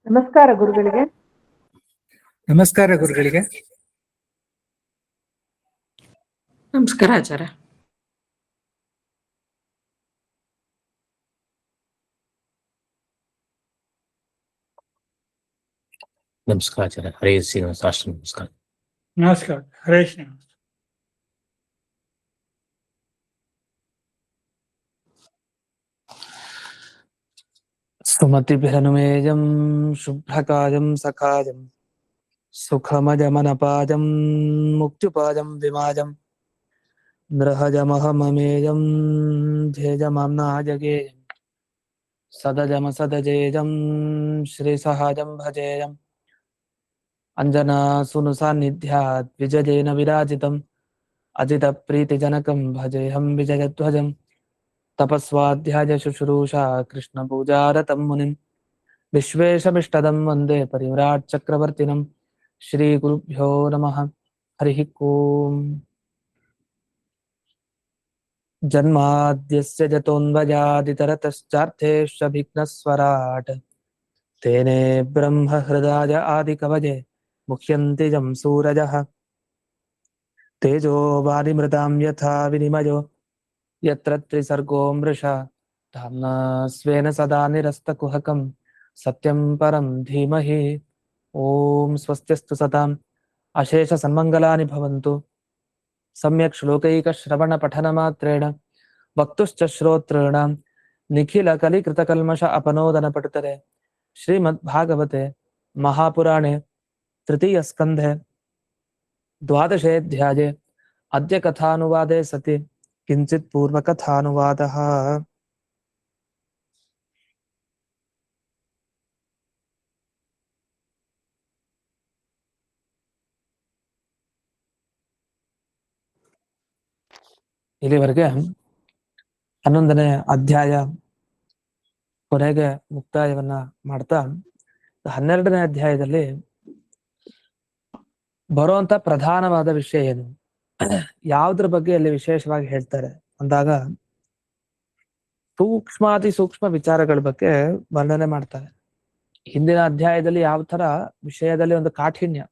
ನಮಸ್ಕಾರ ಗುರುಗಳಿಗೆ. ನಮಸ್ಕಾರ ಗುರುಗಳಿಗೆ. ನಮಸ್ಕಾರ ಆಚಾರ್ಯ. ನಮಸ್ಕಾರ ಆಚಾರ್ಯ. ಹರೇ ಶ್ರೀನಿವಾಸ. ನಮಸ್ಕಾರ. ನಮಸ್ಕಾರ. ಹರೇ ಶ್ರೀನಿವಾಸ. ಸುಮತಿಭಿರನುಮೇಯಂ ಶುಭ್ರಕಾಯಂ ಸಖಾಯಂ ಸುಖಮಜಮನಪಾಜಂ ಮುಕ್ತಿಪಾಜಂ ವಿಮಾಜಂ ನೃಹಜಮಹಮಮೇಯಂ ಧ್ಯೇಜಮಾಮ್ನಾಜಗೇಯಂ ಸದಜಮಸದಜೇಜಂ ಶ್ರೀಸಹಜಂ ಭಜೇಯಂ ಅಂಜನಾಸುನು ಸಾನ್ನಿಧ್ಯಾತ್ ವಿಜಯೇನ ವಿರಾಜಿತಂ ಅಜಿತ ಪ್ರೀತಿಜನಕಂ ಭಜೇಹಂ ವಿಜಯಧ್ವಜಂ ತಪಸ್ವಾಧ್ಯಾಯ ಶುಶ್ರೂಷಾ ಕೃಷ್ಣ ಪೂಜಾರತಂ ಮುನಿಂ ವಿಶ್ವೇಶಮಿಷ್ಟದಂ ವಂದೇ ಪರಿವ್ರಾಟ್ ಚಕ್ರವರ್ತಿನಂ. ಶ್ರೀ ಗುರುಭ್ಯೋ ನಮಃ. ಹರಿ ಓಂ. ಜನ್ಮಾದ್ಯಸ್ಯ ಜತೋನ್ವಯಾದಿತರತಶ್ಚಾರ್ಥೇಷ್ವಭಿಘ್ನಸ್ವರಾಟ್ ತೇನೇ ಬ್ರಹ್ಮ ಹೃದಯ ಆದಿಕವಜೆ ಮುಹ್ಯಂತಿ ಜಂ ಸೂರಜಃ ತೇಜೋ ವಾರಿಮೃತಾಂ ಯಥಾ ವಿನಿಮಯೋ ಯತ್ರ ತ್ರಿಸರ್ಗೋ ಮೃಷಾ ಧಾಮ್ನಾ ಸ್ವೇನ ಸದಾ ನಿರಸ್ತಕುಹಕಂ ಸತ್ಯಂ ಪರಂ ಧೀಮಹಿ. ಓಂ ಸ್ವಸ್ತ್ಯಸ್ತು ಸತಾಂ ಅಶೇಷ ಸನ್ಮಂಗಲಾನಿ ಭವಂತು. ಸಮ್ಯಕ್ ಶ್ಲೋಕೈಕ ಶ್ರವಣ ಪಠನ ಮಾತ್ರೇಣ ವಕ್ತುಶ್ಚ ಶ್ರೋತॄಣಾಂ ನಿಖಿಲ ಕಲಿಕೃತಕಲ್ಮಷ ಅಪನೋದನ ಪಟುತರೆ. ಶ್ರೀಮದ್ ಭಾಗವತೆ ಮಹಾಪುರಾಣೆ ತೃತೀಯ ಸ್ಕಂಧೆ ದ್ವಾದಶೇऽಧ್ಯಾಯೇ ಅದ್ಯ ಕಥಾನುವಾದೆ ಸತಿ ಕಿಂಚಿತ್ ಪೂರ್ವಕಥಾನುವಾದಃ. ಇಲ್ಲಿವರೆಗೆ 11ನೇ ಅಧ್ಯಾಯ ಕೊನೆಗೆ ಮುಕ್ತಾಯವನ್ನ ಮಾಡ್ತಾ 12ನೇ ಅಧ್ಯಾಯದಲ್ಲಿ ಬರುವಂತ ಪ್ರಧಾನವಾದ ವಿಷಯ ಏನು, ಯಾವುದ್ರ ಬಗ್ಗೆ ಅಲ್ಲಿ ವಿಶೇಷವಾಗಿ ಹೇಳ್ತಾರೆ ಅಂದಾಗ ಸೂಕ್ಷ್ಮಾತಿ ಸೂಕ್ಷ್ಮ ವಿಚಾರಗಳ ಬಗ್ಗೆ ವರ್ಣನೆ ಮಾಡ್ತಾರೆ. ಹಿಂದಿನ ಅಧ್ಯಾಯದಲ್ಲಿ ಯಾವ ತರ ವಿಷಯದಲ್ಲಿ ಒಂದು ಕಾಠಿಣ್ಯ,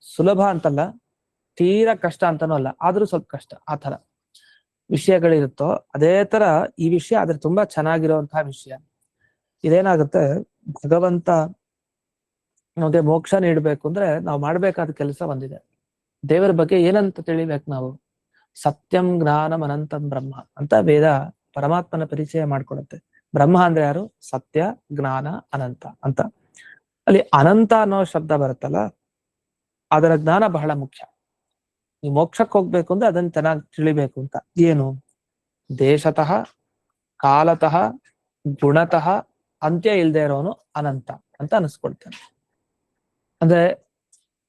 ಸುಲಭ ಅಂತಲ್ಲ, ತೀರಾ ಕಷ್ಟ ಅಂತಾನೂ ಅಲ್ಲ, ಆದ್ರೂ ಸ್ವಲ್ಪ ಕಷ್ಟ, ಆ ತರ ವಿಷಯಗಳಿರುತ್ತೋ ಅದೇ ತರ ಈ ವಿಷಯ ಆದ್ರೆ ತುಂಬಾ ಚೆನ್ನಾಗಿರುವಂತಹ ವಿಷಯ. ಇದೇನಾಗುತ್ತೆ, ಭಗವಂತ ನಮಗೆ ಮೋಕ್ಷ ನೀಡ್ಬೇಕು ಅಂದ್ರೆ ನಾವು ಮಾಡ್ಬೇಕಾದ ಕೆಲಸ ಒಂದಿದೆ. ದೇವರ ಬಗ್ಗೆ ಏನಂತ ತಿಳಿಬೇಕು ನಾವು. ಸತ್ಯಂ ಜ್ಞಾನಂ ಅನಂತಂ ಬ್ರಹ್ಮ ಅಂತ ವೇದ ಪರಮಾತ್ಮನ ಪರಿಚಯ ಮಾಡ್ಕೊಡುತ್ತೆ. ಬ್ರಹ್ಮ ಅಂದ್ರೆ ಯಾರು? ಸತ್ಯ, ಜ್ಞಾನ, ಅನಂತ ಅಂತ. ಅಲ್ಲಿ ಅನಂತ ಅನ್ನೋ ಶಬ್ದ ಬರುತ್ತಲ್ಲ, ಅದರ ಜ್ಞಾನ ಬಹಳ ಮುಖ್ಯ. ನೀವು ಮೋಕ್ಷಕ್ಕೆ ಹೋಗ್ಬೇಕು ಅಂದ್ರೆ ಅದನ್ನ ಚೆನ್ನಾಗಿ ತಿಳಿಬೇಕು ಅಂತ. ಏನು? ದೇಶತಃ, ಕಾಲತಃ, ಗುಣತಃ ಅಂತ್ಯ ಇಲ್ದೇ ಇರೋನು ಅನಂತ ಅಂತ ಅನಿಸ್ಕೊಳ್ತಾನೆ. ಅಂದ್ರೆ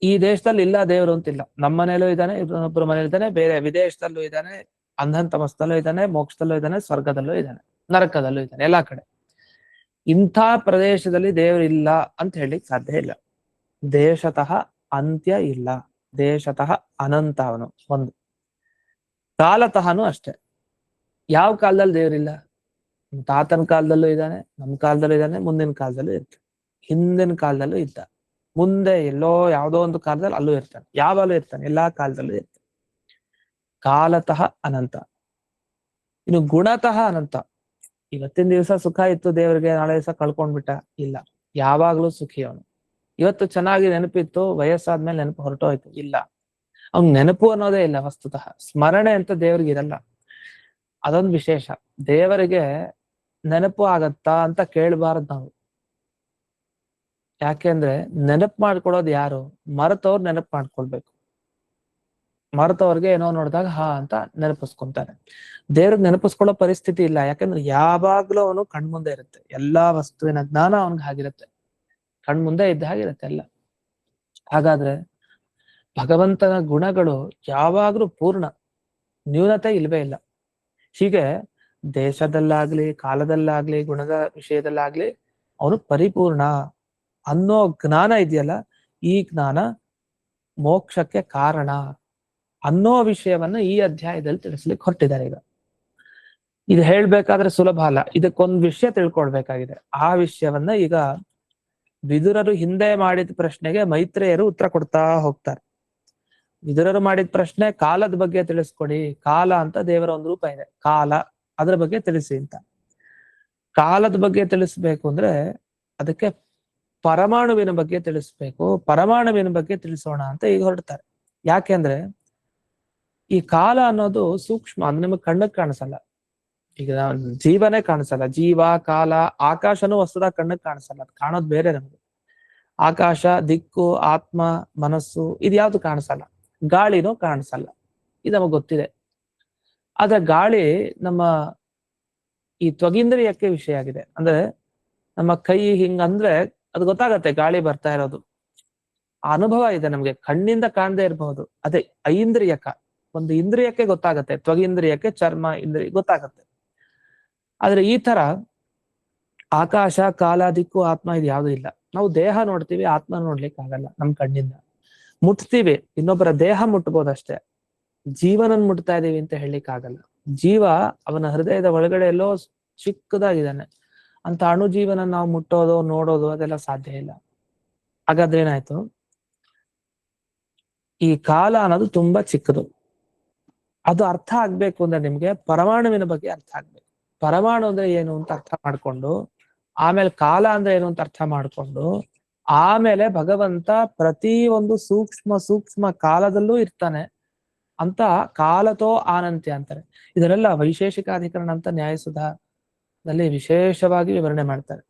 ಈ ದೇಶದಲ್ಲಿ ಇಲ್ಲ ದೇವರು ಅಂತಿಲ್ಲ. ನಮ್ಮ ಮನೇಲೂ ಇದ್ದಾನೆ, ಇನ್ನೊಬ್ಬರ ಮನೇಲಿ ಇದ್ದಾನೆ, ಬೇರೆ ವಿದೇಶದಲ್ಲೂ ಇದ್ದಾನೆ, ಅಂಧನ್ ತಮಸ್ದಲ್ಲೂ ಇದ್ದಾನೆ, ಮೋಕ್ಷದಲ್ಲೂ ಇದ್ದಾನೆ, ಸ್ವರ್ಗದಲ್ಲೂ ಇದ್ದಾನೆ, ನರಕದಲ್ಲೂ ಇದ್ದಾನೆ, ಎಲ್ಲಾ ಕಡೆ. ಇಂಥ ಪ್ರದೇಶದಲ್ಲಿ ದೇವರು ಇಲ್ಲ ಅಂತ ಹೇಳಲಿಕ್ಕೆ ಸಾಧ್ಯ ಇಲ್ಲ. ದೇಶತಃ ಅಂತ್ಯ ಇಲ್ಲ, ದೇಶತಃ ಅನಂತ ಅವನು ಒಂದು. ಕಾಲತಃನೂ ಅಷ್ಟೆ. ಯಾವ ಕಾಲದಲ್ಲಿ ದೇವರಿಲ್ಲ? ತಾತನ ಕಾಲದಲ್ಲೂ ಇದ್ದಾನೆ, ನಮ್ಮ ಕಾಲದಲ್ಲೂ ಇದ್ದಾನೆ, ಮುಂದಿನ ಕಾಲದಲ್ಲೂ ಇರ್ತಾನೆ, ಹಿಂದಿನ ಕಾಲದಲ್ಲೂ ಇದ್ದ, ಮುಂದೆ ಎಲ್ಲೋ ಯಾವುದೋ ಒಂದು ಕಾಲದಲ್ಲಿ ಅಲ್ಲೂ ಇರ್ತಾನೆ, ಯಾವಾಗಲೂ ಇರ್ತಾನೆ, ಎಲ್ಲಾ ಕಾಲದಲ್ಲೂ ಇರ್ತಾನೆ. ಕಾಲತಃ ಅನಂತ. ಇನ್ನು ಗುಣತಃ ಅನಂತ. ಇವತ್ತಿನ ದಿವಸ ಸುಖ ಇತ್ತು ದೇವರಿಗೆ, ನಾಳೆ ದಿವಸ ಕಳ್ಕೊಂಡ್ಬಿಟ್ಟ, ಇಲ್ಲ, ಯಾವಾಗ್ಲೂ ಸುಖಿ ಅವನು. ಇವತ್ತು ಚೆನ್ನಾಗಿ ನೆನಪಿತ್ತು, ವಯಸ್ಸಾದ್ಮೇಲೆ ನೆನಪು ಹೊರಟೋಯ್ತು, ಇಲ್ಲ, ಅವ್ನ್ ನೆನಪು ಅನ್ನೋದೇ ಇಲ್ಲ. ವಸ್ತುತಃ ಸ್ಮರಣೆ ಅಂತ ದೇವ್ರಿಗೆ ಇರಲ್ಲ. ಅದೊಂದು ವಿಶೇಷ. ದೇವರಿಗೆ ನೆನಪು ಆಗತ್ತಾ ಅಂತ ಕೇಳಬಾರದು ನಾವು. ಯಾಕೆಂದ್ರೆ ನೆನಪು ಮಾಡ್ಕೊಳ್ಳೋದು ಯಾರು? ಮರೆತವ್ರು ನೆನಪು ಮಾಡ್ಕೊಳ್ಬೇಕು. ಮರೆತವ್ರಿಗೆ ಏನೋ ನೋಡಿದಾಗ ಹಾ ಅಂತ ನೆನಪಿಸ್ಕೊಂತಾರೆ. ದೇವ್ರಿಗೆ ನೆನಪಿಸ್ಕೊಳ್ಳೋ ಪರಿಸ್ಥಿತಿ ಇಲ್ಲ. ಯಾಕಂದ್ರೆ ಯಾವಾಗ್ಲೂ ಅವನು ಕಣ್ಮುಂದೆ ಇರುತ್ತೆ. ಎಲ್ಲಾ ವಸ್ತುವಿನ ಜ್ಞಾನ ಅವನಿಗೆ ಹಾಗಿರುತ್ತೆ, ಕಣ್ಮುಂದೆ ಇದ್ದ ಹಾಗಿರುತ್ತೆ ಎಲ್ಲ. ಹಾಗಾದ್ರೆ ಭಗವಂತನ ಗುಣಗಳು ಯಾವಾಗ್ಲೂ ಪೂರ್ಣ, ನ್ಯೂನತೆ ಇಲ್ವೇ ಇಲ್ಲ. ಹೀಗೆ ದೇಶದಲ್ಲಾಗ್ಲಿ, ಕಾಲದಲ್ಲಾಗ್ಲಿ, ಗುಣದ ವಿಷಯದಲ್ಲಾಗ್ಲಿ ಅವನು ಪರಿಪೂರ್ಣ ಅನ್ನೋ ಜ್ಞಾನ ಇದೆಯಲ್ಲ, ಈ ಜ್ಞಾನ ಮೋಕ್ಷಕ್ಕೆ ಕಾರಣ ಅನ್ನೋ ವಿಷಯವನ್ನ ಈ ಅಧ್ಯಾಯದಲ್ಲಿ ತಿಳಿಸ್ಲಿಕ್ಕೆ ಹೊರಟಿದ್ದಾರೆ. ಈಗ ಇದು ಹೇಳ್ಬೇಕಾದ್ರೆ ಸುಲಭ ಅಲ್ಲ, ಇದಕ್ಕೊಂದು ವಿಷಯ ತಿಳ್ಕೊಳ್ಬೇಕಾಗಿದೆ. ಆ ವಿಷಯವನ್ನ ಈಗ ವಿದುರರು ಹಿಂದೆ ಮಾಡಿದ ಪ್ರಶ್ನೆಗೆ ಮೈತ್ರೇಯರು ಉತ್ತರ ಕೊಡ್ತಾ ಹೋಗ್ತಾರೆ. ವಿದುರರು ಮಾಡಿದ ಪ್ರಶ್ನೆ ಕಾಲದ ಬಗ್ಗೆ ತಿಳಿಸ್ಕೊಡಿ, ಕಾಲ ಅಂತ ದೇವರ ಒಂದು ರೂಪ ಇದೆ, ಕಾಲ ಅದ್ರ ಬಗ್ಗೆ ತಿಳಿಸಿ ಅಂತ. ಕಾಲದ ಬಗ್ಗೆ ತಿಳಿಸ್ಬೇಕು ಅಂದ್ರೆ ಅದಕ್ಕೆ ಪರಮಾಣುವಿನ ಬಗ್ಗೆ ತಿಳಿಸ್ಬೇಕು, ಪರಮಾಣುವಿನ ಬಗ್ಗೆ ತಿಳಿಸೋಣ ಅಂತ ಈಗ ಹೊರಡ್ತಾರೆ. ಯಾಕೆಂದ್ರೆ ಈ ಕಾಲ ಅನ್ನೋದು ಸೂಕ್ಷ್ಮ, ಅದು ನಿಮಗೆ ಕಣ್ಣಕ್ಕೆ ಕಾಣಿಸಲ್ಲ. ಈಗ ಜೀವನೇ ಕಾಣಿಸಲ್ಲ, ಜೀವ ಕಾಲ ಆಕಾಶನೂ ವಸ್ತುದ ಕಣ್ಣಕ್ಕೆ ಕಾಣಿಸಲ್ಲ, ಅದು ಕಾಣೋದು ಬೇರೆ ನಮ್ಗೆ. ಆಕಾಶ, ದಿಕ್ಕು, ಆತ್ಮ, ಮನಸ್ಸು ಇದ್ಯಾವ್ದು ಕಾಣಿಸಲ್ಲ. ಗಾಳಿನೂ ಕಾಣಿಸಲ್ಲ, ಇದು ನಮಗ್ ಗೊತ್ತಿದೆ. ಆದ್ರೆ ಗಾಳಿ ನಮ್ಮ ಈ ತ್ವಗೀಂದ್ರಿಯಕ್ಕೆ ವಿಷಯ ಆಗಿದೆ. ಅಂದ್ರೆ ನಮ್ಮ ಕೈ ಹಿಂಗಂದ್ರೆ ಅದು ಗೊತ್ತಾಗತ್ತೆ ಗಾಳಿ ಬರ್ತಾ ಇರೋದು, ಆ ಅನುಭವ ಇದೆ ನಮ್ಗೆ. ಕಣ್ಣಿಂದ ಕಾಣದೇ ಇರಬಹುದು, ಅದೇ ಐಂದ್ರಿಯಕ, ಒಂದು ಇಂದ್ರಿಯಕ್ಕೆ ಗೊತ್ತಾಗತ್ತೆ, ತ್ವಗೀಂದ್ರಿಯಕ್ಕೆ, ಚರ್ಮ ಇಂದ್ರಿಯ ಗೊತ್ತಾಗತ್ತೆ. ಆದ್ರೆ ಈ ತರ ಆಕಾಶ, ಕಾಲ, ದಿಕ್ಕು, ಆತ್ಮ ಇದು ಯಾವ್ದು ಇಲ್ಲ. ನಾವು ದೇಹ ನೋಡ್ತೀವಿ, ಆತ್ಮ ನೋಡ್ಲಿಕ್ಕೆ ಆಗಲ್ಲ ನಮ್ ಕಣ್ಣಿಂದ. ಮುಟ್ತೀವಿ, ಇನ್ನೊಬ್ಬರ ದೇಹ ಮುಟ್ಬೋದಷ್ಟೇ, ಜೀವನನ್ ಮುಟ್ತಾ ಇದೀವಿ ಅಂತ ಹೇಳಲಿಕ್ಕೆ ಆಗಲ್ಲ. ಜೀವ ಅವನ ಹೃದಯದ ಒಳಗಡೆ ಎಲ್ಲೋ ಚಿಕ್ಕದಾಗಿದ್ದಾನೆ, ಅಂತ ಅಣು ಜೀವನ ನಾವು ಮುಟ್ಟೋದು, ನೋಡೋದು ಅದೆಲ್ಲ ಸಾಧ್ಯ ಇಲ್ಲ. ಹಾಗಾದ್ರೆ ಏನಾಯ್ತು, ಈ ಕಾಲ ಅನ್ನೋದು ತುಂಬಾ ಚಿಕ್ಕದು. ಅದು ಅರ್ಥ ಆಗ್ಬೇಕು ಅಂದ್ರೆ ನಿಮ್ಗೆ ಪರಮಾಣುವಿನ ಬಗ್ಗೆ ಅರ್ಥ ಆಗ್ಬೇಕು. ಪರಮಾಣು ಅಂದ್ರೆ ಏನು ಅಂತ ಅರ್ಥ ಮಾಡ್ಕೊಂಡು, ಆಮೇಲೆ ಕಾಲ ಅಂದ್ರೆ ಏನು ಅಂತ ಅರ್ಥ ಮಾಡ್ಕೊಂಡು, ಆಮೇಲೆ ಭಗವಂತ ಪ್ರತಿ ಒಂದು ಸೂಕ್ಷ್ಮ ಕಾಲದಲ್ಲೂ ಇರ್ತಾನೆ ಅಂತ ಕಾಲತೋ ಆನಂತ್ಯ ಅಂತಾರೆ. ಇದನ್ನೆಲ್ಲ ವೈಶೇಷಿಕಾಧಿಕರಣ ಅಂತ ನ್ಯಾಯಸುಧಾದಲ್ಲಿ ವಿಶೇಷವಾಗಿ ವಿವರಣೆ ಮಾಡ್ತಾರೆ.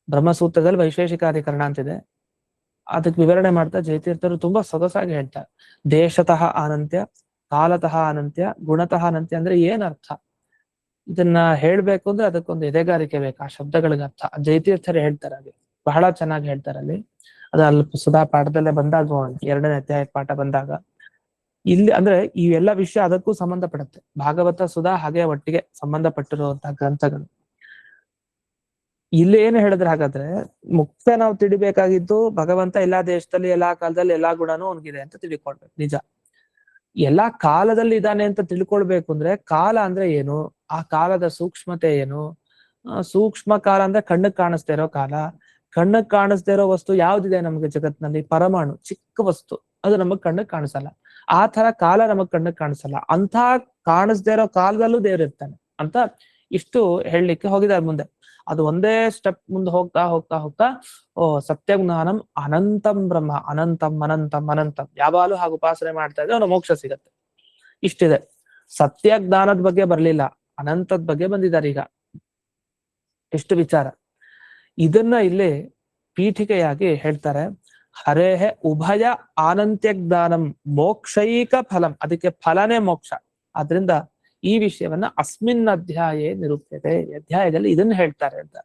ಬ್ರಹ್ಮಸೂತ್ರದಲ್ಲಿ ವೈಶೇಷಿಕಾಧಿಕರಣ ಅಂತಿದೆ, ಅದಕ್ಕೆ ವಿವರಣೆ ಮಾಡ್ತಾ ಜಯತೀರ್ಥರು ತುಂಬಾ ಸೊಗಸಾಗಿ ಹೇಳ್ತಾರೆ. ದೇಶತಃ ಅನಂತ್ಯ, ಕಾಲತಃ ಅನಂತ್ಯ, ಗುಣತಃ ಅನಂತ್ಯ ಅಂದ್ರೆ ಏನ್ ಅರ್ಥ, ಇದನ್ನ ಹೇಳ್ಬೇಕು ಅಂದ್ರೆ ಅದಕ್ಕೊಂದು ಎದೆಗಾರಿಕೆ ಬೇಕು, ಆ ಶಬ್ದಗಳಿಗೆ ಅರ್ಥ. ಜಯತೀರ್ಥರು ಹೇಳ್ತಾರೆ, ಅಲ್ಲಿ ಬಹಳ ಚೆನ್ನಾಗಿ ಹೇಳ್ತಾರೆ. ಅಲ್ಲಿ ಅದು ಅಲ್ಲಿ ಸುಧಾ ಪಾಠದಲ್ಲೇ ಬಂದಾಗ, 2ನೇ ಅಧ್ಯಾಯ ಪಾಠ ಬಂದಾಗ, ಇಲ್ಲಿ ಅಂದ್ರೆ ಈ ಎಲ್ಲ ವಿಷಯ ಅದಕ್ಕೂ ಸಂಬಂಧಪಡುತ್ತೆ. ಭಾಗವತ, ಸುಧಾ ಹಾಗೆ ಒಟ್ಟಿಗೆ ಸಂಬಂಧಪಟ್ಟಿರುವಂತಹ ಗ್ರಂಥಗಳು. ಇಲ್ಲಿ ಏನು ಹೇಳಿದ್ರೆ, ಹಾಗಾದ್ರೆ ಮುಕ್ತ ನಾವು ತಿಳಿಬೇಕಾಗಿದ್ದು ಭಗವಂತ ಎಲ್ಲಾ ದೇಶದಲ್ಲಿ, ಎಲ್ಲಾ ಕಾಲದಲ್ಲಿ, ಎಲ್ಲಾ ಗುಣನೂ ಅವನಿಗಿದೆ ಅಂತ ತಿಳ್ಕೊಳ್ಬೇಕು. ನಿಜ, ಎಲ್ಲಾ ಕಾಲದಲ್ಲಿ ಇದ್ದಾನೆ ಅಂತ ತಿಳ್ಕೊಳ್ಬೇಕು ಅಂದ್ರೆ ಕಾಲ ಅಂದ್ರೆ ಏನು, ಆ ಕಾಲದ ಸೂಕ್ಷ್ಮತೆ ಏನು. ಸೂಕ್ಷ್ಮ ಕಾಲ ಅಂದ್ರೆ ಕಣ್ಣಕ್ ಕಾಣಿಸ್ತಾ ಇರೋ ಕಾಲ. ಕಣ್ಣಕ್ ಕಾಣಿಸ್ತಾ ಇರೋ ವಸ್ತು ಯಾವ್ದಿದೆ ನಮ್ಗೆ ಜಗತ್ನಲ್ಲಿ? ಪರಮಾಣು, ಚಿಕ್ಕ ವಸ್ತು, ಅದು ನಮಗ್ ಕಣ್ಣಕ್ ಕಾಣಿಸಲ್ಲ. ಆ ತರ ಕಾಲ ನಮಗ್ ಕಣ್ಣಕ್ ಕಾಣಿಸಲ್ಲ. ಅಂತ ಕಾಣಿಸ್ದೇ ಇರೋ ಕಾಲದಲ್ಲೂ ದೇವ್ರು ಇರ್ತಾನೆ ಅಂತ ಇಷ್ಟು ಹೇಳಲಿಕ್ಕೆ ಹೋಗಿದ್ದಾರೆ ಮುಂದೆ. ಅದು ಒಂದೇ ಸ್ಟೆಪ್ ಮುಂದೆ ಹೋಗ್ತಾ ಹೋಗ್ತಾ ಹೋಗ್ತಾ ಸತ್ಯಜ್ಞಾನಂ ಅನಂತಂ ಬ್ರಹ್ಮ, ಅನಂತಂ ಅನಂತಂ ಅನಂತಂ, ಯಾವಾಗಲೂ ಹಾಗೂ ಉಪಾಸನೆ ಮಾಡ್ತಾ ಇದ್ರೆ ಅವನು ಮೋಕ್ಷ ಸಿಗತ್ತೆ. ಇಷ್ಟಿದೆ. ಸತ್ಯಜ್ಞಾನದ ಬಗ್ಗೆ ಬರ್ಲಿಲ್ಲ, ಅನಂತದ ಬಗ್ಗೆ ಬಂದಿದ್ದಾರೆ ಈಗ. ಎಷ್ಟು ವಿಚಾರ. ಇದನ್ನ ಇಲ್ಲಿ ಪೀಠಿಕೆಯಾಗಿ ಹೇಳ್ತಾರೆ. ಹರೇಹೆ ಉಭಯ ಆನಂತ್ಯ ಜ್ಞಾನಂ ಮೋಕ್ಷೈಕ ಫಲಂ, ಅದಕ್ಕೆ ಫಲನೇ ಮೋಕ್ಷ. ಆದ್ರಿಂದ ಈ ವಿಷಯವನ್ನ ಅಸ್ಮಿನ್ ಅಧ್ಯಾಯ ನಿರೂಪ್ಯತೆ, ಅಧ್ಯಾಯದಲ್ಲಿ ಇದನ್ನ ಹೇಳ್ತಾರೆ ಅಂತ.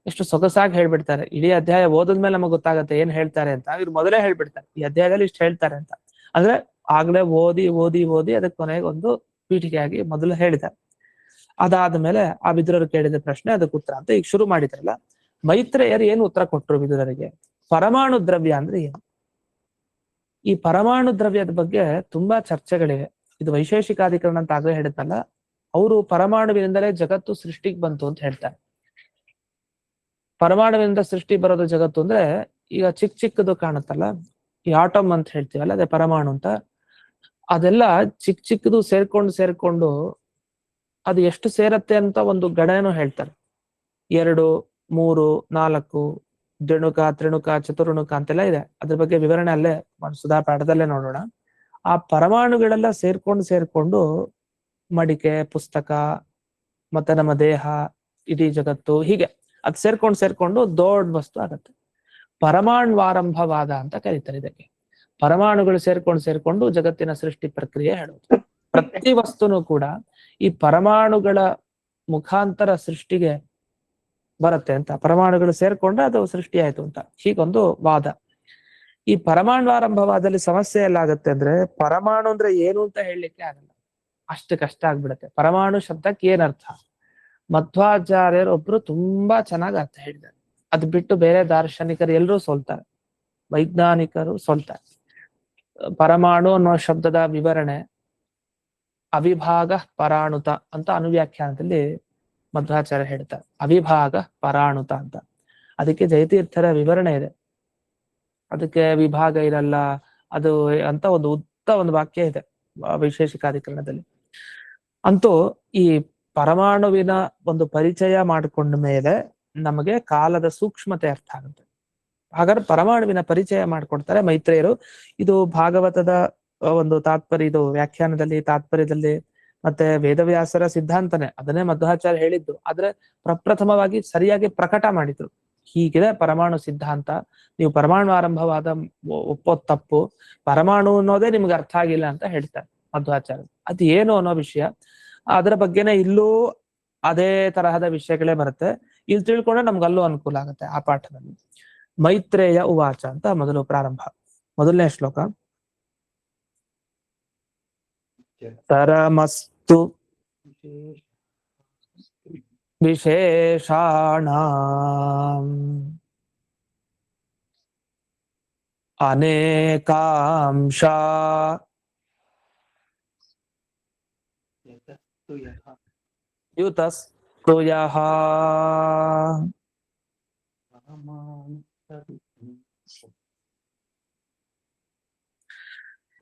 ಎಷ್ಟು ಸೊಗಸಾಗಿ ಹೇಳ್ಬಿಡ್ತಾರೆ. ಇಡೀ ಅಧ್ಯಾಯ ಓದಿದ್ಮೇಲೆ ನಮಗೆ ಗೊತ್ತಾಗತ್ತೆ ಏನ್ ಹೇಳ್ತಾರೆ ಅಂತ. ಇವ್ರು ಮೊದಲೇ ಹೇಳ್ಬಿಡ್ತಾರೆ ಈ ಅಧ್ಯಾಯದಲ್ಲಿ ಇಷ್ಟು ಹೇಳ್ತಾರೆ ಅಂತ. ಅಂದ್ರೆ ಆಗ್ಲೇ ಓದಿ ಓದಿ ಓದಿ ಅದಕ್ಕೆ ಕೊನೆಗೆ ಒಂದು ಪೀಠಿಕೆಯಾಗಿ ಮೊದಲು ಹೇಳಿದ್ದಾರೆ. ಅದಾದ್ಮೇಲೆ ಆ ವಿದುರರು ಕೇಳಿದ ಪ್ರಶ್ನೆ, ಅದಕ್ಕೆ ಉತ್ತರ ಅಂತ ಈಗ ಶುರು ಮಾಡಿದ್ರಲ್ಲ. ಮೈತ್ರೇಯರು ಏನು ಉತ್ತರ ಕೊಟ್ಟರು ವಿದುರರಿಗೆ? ಪರಮಾಣು ದ್ರವ್ಯ ಅಂದ್ರೆ ಏನು? ಈ ಪರಮಾಣು ದ್ರವ್ಯದ ಬಗ್ಗೆ ತುಂಬಾ ಚರ್ಚೆಗಳಿವೆ. ಇದು ವೈಶೇಷಿಕಾಧಿಕರಣ ಅಂತ ಆಗಲೇ ಹೇಳಿದ್ನಲ್ಲ, ಅವರು ಪರಮಾಣುವಿನಿಂದಲೇ ಜಗತ್ತು ಸೃಷ್ಟಿಗೆ ಬಂತು ಅಂತ ಹೇಳ್ತಾರೆ. ಪರಮಾಣುವಿನಿಂದ ಸೃಷ್ಟಿ ಬರೋದು ಜಗತ್ತು ಅಂದ್ರೆ, ಈಗ ಚಿಕ್ಕ ಚಿಕ್ಕದು ಕಾಣುತ್ತಲ್ಲ, ಈ ಆಟಮ್ ಅಂತ ಹೇಳ್ತೀವಲ್ಲ, ಅದೇ ಪರಮಾಣು ಅಂತ. ಅದೆಲ್ಲ ಚಿಕ್ಕ ಚಿಕ್ಕದು ಸೇರ್ಕೊಂಡು ಅದು ಎಷ್ಟು ಸೇರತ್ತೆ ಅಂತ ಒಂದು ಗಣನೆನೂ ಹೇಳ್ತಾರೆ. 2, 3, 4 ದ್ವಿಣುಕ, ತ್ರಿಣುಕ, ಚತುರ್ಣುಕ ಅಂತೆಲ್ಲ ಇದೆ. ಅದ್ರ ಬಗ್ಗೆ ವಿವರಣೆ ಅಲ್ಲೇ ಸುಧಾ ಪಾಠದಲ್ಲೇ ನೋಡೋಣ. ಆ ಪರಮಾಣುಗಳೆಲ್ಲ ಸೇರ್ಕೊಂಡು ಮಡಿಕೆ, ಪುಸ್ತಕ, ಮತ್ತೆ ನಮ್ಮ ದೇಹ, ಇಡೀ ಜಗತ್ತು, ಹೀಗೆ ಅದು ಸೇರ್ಕೊಂಡು ದೊಡ್ಡ ವಸ್ತು ಆಗತ್ತೆ. ಪರಮಾಣ್ವಾರಂಭವಾದ ಅಂತ ಕರೀತಾರೆ ಇದಕ್ಕೆ. ಪರಮಾಣುಗಳು ಸೇರ್ಕೊಂಡು ಜಗತ್ತಿನ ಸೃಷ್ಟಿ ಪ್ರಕ್ರಿಯೆ ಹೇಳೋದು. ಪ್ರತಿ ವಸ್ತುನು ಕೂಡ ಈ ಪರಮಾಣುಗಳ ಮುಖಾಂತರ ಸೃಷ್ಟಿಗೆ ಬರುತ್ತೆ ಅಂತ. ಪರಮಾಣುಗಳು ಸೇರ್ಕೊಂಡ್ರೆ ಅದು ಸೃಷ್ಟಿ ಆಯ್ತು ಅಂತ, ಹೀಗೊಂದು ವಾದ. ಈ ಪರಮಾಣ್ವಾರಂಭವಾದಲ್ಲಿ ಸಮಸ್ಯೆ ಎಲ್ಲ ಆಗತ್ತೆ ಅಂದ್ರೆ, ಪರಮಾಣು ಅಂದ್ರೆ ಏನು ಅಂತ ಹೇಳಲಿಕ್ಕೆ ಆಗಲ್ಲ, ಅಷ್ಟು ಕಷ್ಟ ಆಗ್ಬಿಡತ್ತೆ. ಪರಮಾಣು ಶಬ್ದಕ್ಕೆ ಏನರ್ಥ? ಮಧ್ವಾಚಾರ್ಯರು ಒಬ್ರು ತುಂಬಾ ಚೆನ್ನಾಗಿ ಅರ್ಥ ಹೇಳಿದ್ದಾರೆ. ಅದು ಬಿಟ್ಟು ಬೇರೆ ದಾರ್ಶನಿಕರು ಎಲ್ಲರೂ ಸೋಲ್ತಾರೆ, ವೈಜ್ಞಾನಿಕರು ಸೋಲ್ತಾರೆ. ಪರಮಾಣು ಅನ್ನೋ ಶಬ್ದದ ವಿವರಣೆ ಅವಿಭಾಗ ಪರಾಣುತ ಅಂತ ಅನುವ್ಯಾಖ್ಯಾನದಲ್ಲಿ ಮಧ್ವಾಚಾರ್ಯ ಹೇಳ್ತಾರೆ. ಅವಿಭಾಗ ಪರಾಣುತ ಅಂತ. ಅದಕ್ಕೆ ಜಯತೀರ್ಥರ ವಿವರಣೆ ಇದೆ. ಅದಕ್ಕೆ ವಿಭಾಗ ಇರಲ್ಲ ಅದು ಅಂತ ಒಂದು ವಾಕ್ಯ ಇದೆ ವೈಶೇಷಿಕಾಧಿಕರಣದಲ್ಲಿ. ಅಂತೂ ಈ ಪರಮಾಣುವಿನ ಒಂದು ಪರಿಚಯ ಮಾಡಿಕೊಂಡ ಮೇಲೆ ನಮಗೆ ಕಾಲದ ಸೂಕ್ಷ್ಮತೆ ಅರ್ಥ ಆಗುತ್ತೆ. ಹಾಗಾದ್ರೆ ಪರಮಾಣುವಿನ ಪರಿಚಯ ಮಾಡ್ಕೊಡ್ತಾರೆ ಮೈತ್ರೇಯರು. ಇದು ಭಾಗವತದ ಒಂದು ತಾತ್ಪರ್ಯ, ಇದು ವ್ಯಾಖ್ಯಾನದಲ್ಲಿ ತಾತ್ಪರ್ಯದಲ್ಲಿ ಮತ್ತೆ ವೇದವ್ಯಾಸರ ಸಿದ್ಧಾಂತನೇ, ಅದನ್ನೇ ಮಧ್ವಾಚಾರ್ಯ ಹೇಳಿದ್ದು. ಆದ್ರೆ ಪ್ರಪ್ರಥಮವಾಗಿ ಸರಿಯಾಗಿ ಪ್ರಕಟ ಮಾಡಿದ್ರು. ಹೀಗಿದೆ ಪರಮಾಣು ಸಿದ್ಧಾಂತ, ನೀವು ಪರಮಾಣು ಆರಂಭವಾದ ಒಪ್ಪೋದ್ ತಪ್ಪು, ಪರಮಾಣು ಅನ್ನೋದೇ ನಿಮ್ಗೆ ಅರ್ಥ ಆಗಿಲ್ಲ ಅಂತ ಹೇಳ್ತಾರೆ ಮಧ್ವಾಚಾರ್ಯ. ಅದು ಏನು ಅನ್ನೋ ವಿಷಯ, ಅದರ ಬಗ್ಗೆನೇ ಇಲ್ಲೂ ಅದೇ ತರಹದ ವಿಷಯಗಳೇ ಬರುತ್ತೆ. ಇಲ್ಲಿ ತಿಳ್ಕೊಂಡ್ರೆ ನಮ್ಗಲ್ಲೂ ಅನುಕೂಲ ಆಗುತ್ತೆ. ಆ ಪಾಠದಲ್ಲಿ ಮೈತ್ರೇಯ ಉವಾಚ ಅಂತ ಮೊದಲು ಪ್ರಾರಂಭ. ಮೊದಲನೇ ಶ್ಲೋಕ. ತರಮಸ್ತು ವಿಶೇಷಾಣ ಅನೇಕಾಂಶ ಯುತಸ್ತು ಯಃ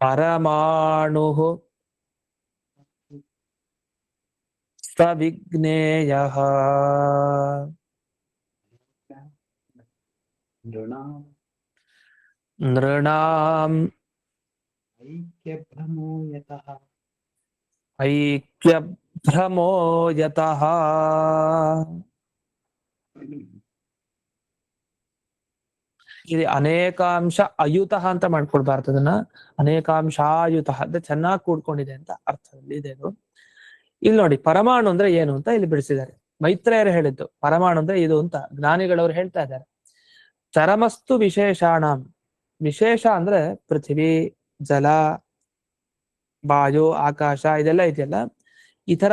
ಪರಮಾಣುಃ ಸವಿಜ್ಞೇಯಃ ನೃಣಾಂ ಐಕ್ಯಭ್ರಮೋ ಯತಃ ಇಲ್ಲಿ ಅನೇಕಾಂಶ ಅಯುತಃ ಅಂತ ಮಾಡ್ಕೊಡ್ಬಾರ್ದು, ಅದನ್ನ ಅನೇಕಾಂಶಾಯುತಃ ಅಂತ ಚೆನ್ನಾಗಿ ಕೂಡ್ಕೊಂಡಿದೆ ಅಂತ ಅರ್ಥದಲ್ಲಿ ಇದೆ ಇದು. ಇಲ್ಲಿ ನೋಡಿ ಪರಮಾಣು ಅಂದ್ರೆ ಏನು ಅಂತ ಇಲ್ಲಿ ಬಿಡಿಸಿದ್ದಾರೆ. ಮೈತ್ರೇಯರು ಹೇಳಿದ್ದು ಪರಮಾಣು ಅಂದ್ರೆ ಇದು ಅಂತ ಜ್ಞಾನಿಗಳವರು ಹೇಳ್ತಾ ಇದ್ದಾರೆ. ಚರಮಸ್ತು ವಿಶೇಷಾಣಂ, ವಿಶೇಷ ಅಂದ್ರೆ ಪೃಥ್ವಿ, ಜಲ, ವಾಯು, ಆಕಾಶ ಇದೆಲ್ಲ ಇದೆಯಲ್ಲ, ಈ ತರ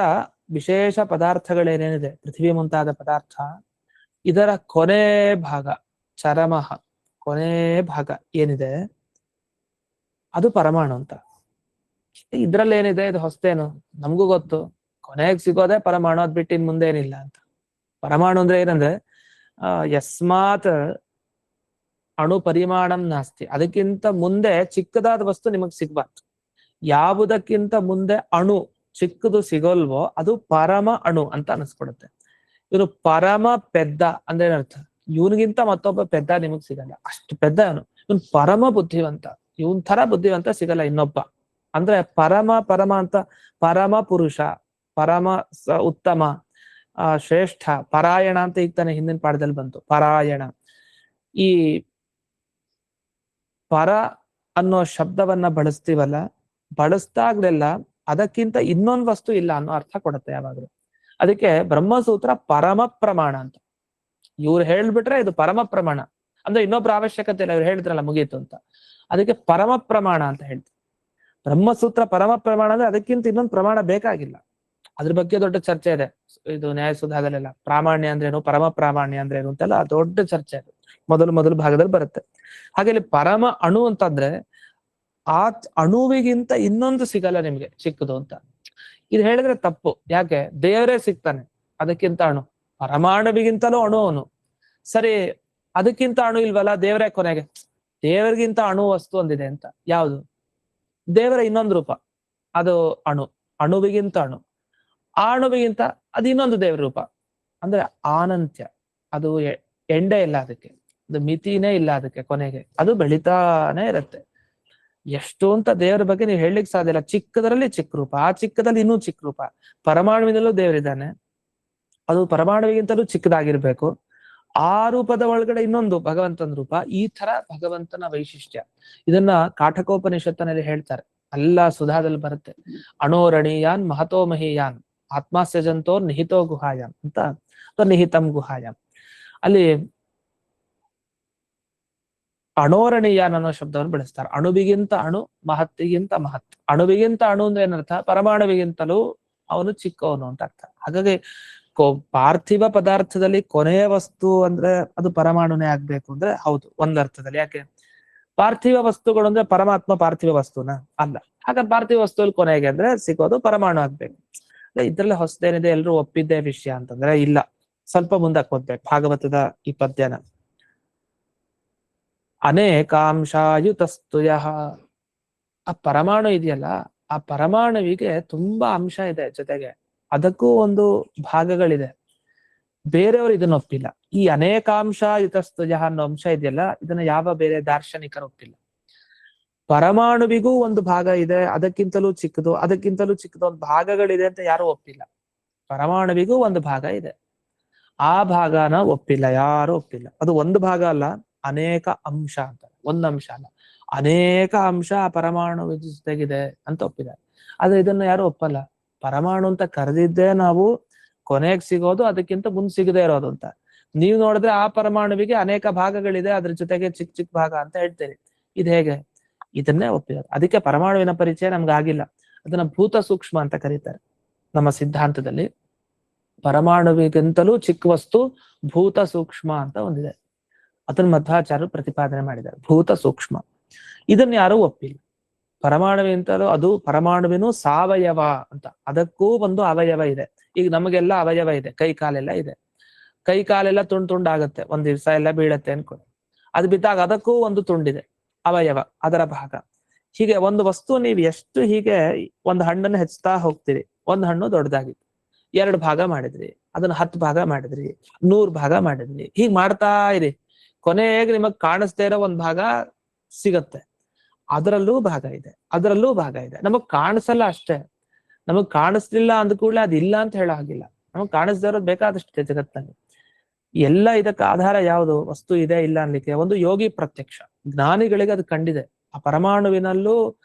ವಿಶೇಷ ಪದಾರ್ಥಗಳೇನೇನಿದೆ, ಪೃಥ್ವಿ ಮುಂತಾದ ಪದಾರ್ಥ, ಇದರ ಕೊನೆ ಭಾಗ ಚರಮಃ, ಕೊನೆ ಭಾಗ ಏನಿದೆ ಅದು ಪರಮಾಣು ಅಂತ. ಇದ್ರಲ್ಲಿ ಏನಿದೆ ಇದು ಹೊಸ್ತೇನು, ನಮಗೂ ಗೊತ್ತು, ಕೊನೆಗೆ ಸಿಗೋದೇ ಪರಮಾಣು, ಅದ್ ಬಿಟ್ಟು ಇನ್ ಮುಂದೆ ಏನಿಲ್ಲ ಅಂತ. ಪರಮಾಣು ಅಂದ್ರೆ ಏನಂದ್ರೆ ಯಸ್ಮಾತ್ ಅಣು ಪರಿಮಾಣಂ ನಾಸ್ತಿ, ಅದಕ್ಕಿಂತ ಮುಂದೆ ಚಿಕ್ಕದಾದ ವಸ್ತು ನಿಮಗ್ ಸಿಗ್ಬಾರ್ದು. ಯಾವುದಕ್ಕಿಂತ ಮುಂದೆ ಅಣು ಚಿಕ್ಕದು ಸಿಗೋಲ್ವೋ ಅದು ಪರಮ ಅಣು ಅಂತ ಅನಿಸ್ಕೊಡುತ್ತೆ. ಇವನು ಪರಮ ಪೆದ್ದ ಅಂದ್ರೆ ಏನರ್ಥ, ಇವನಿಗಿಂತ ಮತ್ತೊಬ್ಬ ಪೆದ್ದ ನಿಮಗ್ ಸಿಗಲ್ಲ, ಅಷ್ಟು ಪೆದ್ದ ಅವನು. ಇವನ್ ಪರಮ ಬುದ್ಧಿವಂತ, ಇವನ್ ತರ ಬುದ್ಧಿವಂತ ಸಿಗಲ್ಲ ಇನ್ನೊಬ್ಬ. ಅಂದ್ರೆ ಪರಮ ಅಂತ ಪರಮ ಪುರುಷ, ಪರಮ ಉತ್ತಮ, ಶ್ರೇಷ್ಠ, ಪರಾಯಣ ಅಂತ ಈಗ ತಾನೆ ಹಿಂದಿನ ಪಾಠದಲ್ಲಿ ಬಂತು, ಪರಾಯಣ. ಈ ಪರ ಅನ್ನೋ ಶಬ್ದವನ್ನ ಬಳಸ್ತೀವಲ್ಲ, ಬಳಸ್ದಾಗ್ಲೆಲ್ಲ ಅದಕ್ಕಿಂತ ಇನ್ನೊಂದು ವಸ್ತು ಇಲ್ಲ ಅನ್ನೋ ಅರ್ಥ ಕೊಡುತ್ತೆ ಯಾವಾಗ್ಲೂ. ಅದಕ್ಕೆ ಬ್ರಹ್ಮಸೂತ್ರ ಪರಮ ಪ್ರಮಾಣ ಅಂತ. ಇವ್ರು ಹೇಳ್ಬಿಟ್ರೆ ಇದು ಪರಮ ಪ್ರಮಾಣ ಅಂದ್ರೆ ಇನ್ನೊಬ್ರ ಅವಶ್ಯಕತೆ ಇಲ್ಲ, ಇವ್ರು ಹೇಳಿದ್ರಲ್ಲ ಮುಗೀತು ಅಂತ. ಅದಕ್ಕೆ ಪರಮ ಪ್ರಮಾಣ ಅಂತ ಹೇಳ್ತಾರೆ. ಬ್ರಹ್ಮಸೂತ್ರ ಪರಮ ಪ್ರಮಾಣ ಅಂದ್ರೆ ಅದಕ್ಕಿಂತ ಇನ್ನೊಂದು ಪ್ರಮಾಣ ಬೇಕಾಗಿಲ್ಲ. ಅದ್ರ ಬಗ್ಗೆ ದೊಡ್ಡ ಚರ್ಚೆ ಇದೆ, ಇದು ನ್ಯಾಯಸುಧಾದಲ್ಲೆಲ್ಲ. ಪ್ರಾಮಾಣ್ಯ ಅಂದ್ರೇನು, ಪರಮ ಪ್ರಾಮಾಣ್ಯ ಅಂದ್ರೇನು ಅಂತೆಲ್ಲ ದೊಡ್ಡ ಚರ್ಚೆ ಇದೆ, ಮೊದಲು ಭಾಗದಲ್ಲಿ ಬರುತ್ತೆ. ಹಾಗೆ ಇಲ್ಲಿ ಪರಮ ಅಣು ಅಂತಂದ್ರೆ ಆ ಅಣುವಿಗಿಂತ ಇನ್ನೊಂದು ಸಿಗಲ್ಲ ನಿಮ್ಗೆ ಚಿಕ್ಕದು ಅಂತ. ಇದು ಹೇಳಿದ್ರೆ ತಪ್ಪು. ಯಾಕೆ? ದೇವರೇ ಸಿಗ್ತಾನೆ ಅದಕ್ಕಿಂತ ಅಣು, ಪರಮಾಣುವಿಗಿಂತಲೂ ಅಣು ಅವನು. ಸರಿ, ಅದಕ್ಕಿಂತ ಅಣು ಇಲ್ವಲ್ಲ ದೇವರೇ ಕೊನೆಗೆ, ದೇವರಿಗಿಂತ ಅಣು ವಸ್ತು ಒಂದಿದೆ ಅಂತ. ಯಾವುದು? ದೇವರ ಇನ್ನೊಂದು ರೂಪ, ಅದು ಅಣು, ಅಣುವಿಗಿಂತ ಅಣು. ಆ ಅಣುವಿಗಿಂತ ಅದು ಇನ್ನೊಂದು ದೇವರ ರೂಪ ಅಂದ್ರೆ ಆನಂತ್ಯ, ಅದು ಎಂಡೇ ಇಲ್ಲ ಅದಕ್ಕೆ, ಅದು ಮಿತಿನೇ ಇಲ್ಲ ಅದಕ್ಕೆ, ಕೊನೆಗೆ ಅದು ಬೆಳಿತಾನೆ ಇರುತ್ತೆ. ಎಷ್ಟು ಅಂತ ದೇವರ ಬಗ್ಗೆ ನೀವು ಹೇಳಲಿಕ್ಕೆ ಸಾಧ್ಯ ಇಲ್ಲ. ಚಿಕ್ಕದರಲ್ಲಿ ಚಿಕ್ಕ ರೂಪ, ಆ ಚಿಕ್ಕದಲ್ಲಿ ಇನ್ನೂ ಚಿಕ್ಕ ರೂಪ. ಪರಮಾಣುವಿನಲ್ಲೂ ದೇವರಿದ್ದಾನೆ, ಅದು ಪರಮಾಣುವಿಗಿಂತಲೂ ಚಿಕ್ಕದಾಗಿರ್ಬೇಕು. ಆ ರೂಪದ ಒಳಗಡೆ ಇನ್ನೊಂದು ಭಗವಂತನ ರೂಪ. ಈ ತರ ಭಗವಂತನ ವೈಶಿಷ್ಟ್ಯ. ಇದನ್ನ ಕಾಠಕೋಪನಿಷತ್ತಿನಲ್ಲಿ ಹೇಳ್ತಾರೆ, ಅಲ್ಲ ಸುಧಾದಲ್ಲಿ ಬರುತ್ತೆ. ಅಣೋರಣೀಯಾನ್ ಮಹತೋ ಮಹೀಯಾನ್ ಆತ್ಮಾಸ್ಯಜಂತೋರ್ ನಿಹಿತೋ ಗುಹಾಯಾಮ್ ಅಂತ, ಅಥವಾ ನಿಹಿತಂ ಗುಹಾಯಾಮ್. ಅಲ್ಲಿ ಅಣೋರಣೀಯಾನ್ ಅನ್ನೋ ಶಬ್ದವನ್ನು ಬಳಸ್ತಾರೆ. ಅಣುವಿಗಿಂತ ಅಣು, ಮಹತ್ತಿಗಿಂತ ಮಹತ್. ಅಣುವಿಗಿಂತ ಅಣು ಅಂದ್ರೆ ಏನರ್ಥ? ಪರಮಾಣುವಿಗಿಂತಲೂ ಅವನು ಚಿಕ್ಕವನು ಅಂತ ಅರ್ಥ. ಹಾಗಾಗಿ ಪಾರ್ಥಿವ ಪದಾರ್ಥದಲ್ಲಿ ಕೊನೆಯ ವಸ್ತು ಅಂದ್ರೆ ಅದು ಪರಮಾಣುನೇ ಆಗ್ಬೇಕು ಅಂದ್ರೆ ಹೌದು, ಒಂದರ್ಥದಲ್ಲಿ. ಯಾಕೆ? ಪಾರ್ಥಿವ ವಸ್ತುಗಳು ಅಂದ್ರೆ ಪರಮಾತ್ಮ ಪಾರ್ಥಿವ ವಸ್ತುನ ಅಲ್ಲ. ಹಾಗಾದ್ರೆ ಪಾರ್ಥಿವ ವಸ್ತುವಲ್ಲಿ ಕೊನೆಗೆ ಅಂದ್ರೆ ಸಿಗೋದು ಪರಮಾಣು ಆಗ್ಬೇಕು. ಇದ್ರಲ್ಲಿ ಹೊಸದೇನಿದೆ, ಎಲ್ರು ಒಪ್ಪಿದ್ದೇ ವಿಷಯ ಅಂತಂದ್ರೆ ಇಲ್ಲ. ಸ್ವಲ್ಪ ಮುಂದಕ್ಕೆ ಹೋಗ್ಬೇಕು ಭಾಗವತದ ಈ ಪದ್ಯನ. ಅನೇಕಾಂಶಾಯುತಸ್ತುಯ. ಆ ಪರಮಾಣು ಇದೆಯಲ್ಲ, ಆ ಪರಮಾಣುವಿಗೆ ತುಂಬಾ ಅಂಶ ಇದೆ ಜೊತೆಗೆ, ಅದಕ್ಕೂ ಒಂದು ಭಾಗಗಳಿದೆ. ಬೇರೆಯವರು ಇದನ್ನ ಒಪ್ಪಿಲ್ಲ. ಈ ಅನೇಕಾಂಶಾಯುತಸ್ತುಯ ಅನ್ನೋ ಅಂಶ ಇದೆಯಲ್ಲ, ಇದನ್ನ ಯಾವ ಬೇರೆ ದಾರ್ಶನಿಕರು ಒಪ್ಪಿಲ್ಲ. ಪರಮಾಣುವಿಗೂ ಒಂದು ಭಾಗ ಇದೆ, ಅದಕ್ಕಿಂತಲೂ ಚಿಕ್ಕದು ಒಂದು ಭಾಗಗಳಿದೆ ಅಂತ ಯಾರು ಒಪ್ಪಿಲ್ಲ. ಪರಮಾಣುವಿಗೂ ಒಂದು ಭಾಗ ಇದೆ, ಆ ಭಾಗನ ಒಪ್ಪಿಲ್ಲ, ಯಾರು ಒಪ್ಪಿಲ್ಲ. ಅದು ಒಂದು ಭಾಗ ಅಲ್ಲ, ಅನೇಕ ಅಂಶ ಅಂತ. ಒಂದು ಅಂಶ ಅಲ್ಲ, ಅನೇಕ ಅಂಶ ಆ ಪರಮಾಣು ಜೊತೆಗಿದೆ ಅಂತ ಒಪ್ಪಿದ್ದಾರೆ. ಆದ್ರೆ ಇದನ್ನ ಯಾರು ಒಪ್ಪಲ್ಲ. ಪರಮಾಣು ಅಂತ ಕರೆದಿದ್ದೇ ನಾವು ಕೊನೆಗೆ ಸಿಗೋದು ಅದಕ್ಕಿಂತ ಮುಂದೆ ಸಿಗದೆ ಇರೋದು ಅಂತ. ನೀವು ನೋಡಿದ್ರೆ ಆ ಪರಮಾಣುವಿಗೆ ಅನೇಕ ಭಾಗಗಳಿದೆ, ಅದ್ರ ಜೊತೆಗೆ ಚಿಕ್ಕ ಚಿಕ್ಕ ಭಾಗ ಅಂತ ಹೇಳ್ತೀರಿ. ಇದು ಹೇಗೆ? ಇದನ್ನೇ ಒಪ್ಪಿದ್ದಾರೆ. ಅದಕ್ಕೆ ಪರಮಾಣುವಿನ ಪರಿಚಯ ನಮ್ಗೆ ಆಗಿಲ್ಲ. ಅದನ್ನ ಭೂತ ಸೂಕ್ಷ್ಮ ಅಂತ ಕರೀತಾರೆ ನಮ್ಮ ಸಿದ್ಧಾಂತದಲ್ಲಿ. ಪರಮಾಣುವಿಗಿಂತಲೂ ಚಿಕ್ಕ ವಸ್ತು ಭೂತ ಸೂಕ್ಷ್ಮ ಅಂತ ಒಂದಿದೆ. ಅದನ್ನ ಮಧ್ವಾಚಾರ್ಯರು ಪ್ರತಿಪಾದನೆ ಮಾಡಿದ್ದಾರೆ, ಭೂತ ಸೂಕ್ಷ್ಮ. ಇದನ್ನ ಯಾರು ಒಪ್ಪಿಲ್ಲ. ಪರಮಾಣುವಿಂತಲೂ, ಅದು ಪರಮಾಣುವಿನೂ ಸಾವಯವ ಅಂತ, ಅದಕ್ಕೂ ಒಂದು ಅವಯವ ಇದೆ. ಈಗ ನಮಗೆಲ್ಲ ಅವಯವ ಇದೆ, ಕೈ ಕಾಲೆಲ್ಲ ಇದೆ. ಕೈ ಕಾಲೆಲ್ಲ ತುಂಡಾಗತ್ತೆ, ಒಂದ್ ದಿವ್ಸ ಎಲ್ಲ ಬೀಳತ್ತೆ ಅನ್ಕೊಂಡು. ಅದು ಬಿದ್ದಾಗ ಅದಕ್ಕೂ ಒಂದು ತುಂಡಿದೆ, ಅವಯವ, ಅದರ ಭಾಗ. ಹೀಗೆ ಒಂದು ವಸ್ತು ನೀವು ಎಷ್ಟು ಹೀಗೆ ಒಂದು ಹಣ್ಣನ್ನು ಹೆಚ್ಚುತ್ತಾ ಹೋಗ್ತೀರಿ. ಒಂದು ಹಣ್ಣು ದೊಡ್ಡದಾಗಿತ್ತು, 2 ಭಾಗ ಮಾಡಿದ್ರಿ, ಅದನ್ನ 10 ಭಾಗ ಮಾಡಿದ್ರಿ, 100 ಭಾಗ ಮಾಡಿದ್ರಿ. ಹೀಗ್ ಮಾಡ್ತಾ ಇರಿ. ಕೊನೆಗೆ ನಿಮಗ್ ಕಾಣಿಸ್ತಾ ಇರೋ ಒಂದ್ ಭಾಗ ಸಿಗತ್ತೆ. ಅದರಲ್ಲೂ ಭಾಗ ಇದೆ, ಅದರಲ್ಲೂ ಭಾಗ ಇದೆ. ನಮಗ್ ಕಾಣಿಸಲ್ಲ ಅಷ್ಟೇ. ನಮಗ್ ಕಾಣಿಸ್ಲಿಲ್ಲ ಅಂದ ಕೂಡಲೇ ಅದಿಲ್ಲ ಅಂತ ಹೇಳೋ ಹಾಗಿಲ್ಲ. ನಮಗ್ ಕಾಣಿಸ್ದೇ ಇರೋದು ಬೇಕಾದಷ್ಟಿದೆ ಜಗತ್ತಲ್ಲಿ. ಎಲ್ಲ ಇದಕ್ಕೆ ಆಧಾರ ಯಾವುದು? ವಸ್ತು ಇದೆ ಇಲ್ಲ ಅನ್ಲಿಕ್ಕೆ ಒಂದು ಯೋಗಿ ಪ್ರತ್ಯಕ್ಷ. ಜ್ಞಾನಿಗಳಿಗೆ ಅದು ಕಂಡಿದೆ. ಆ ಪರಮಾಣುವಿನಲ್ಲೂ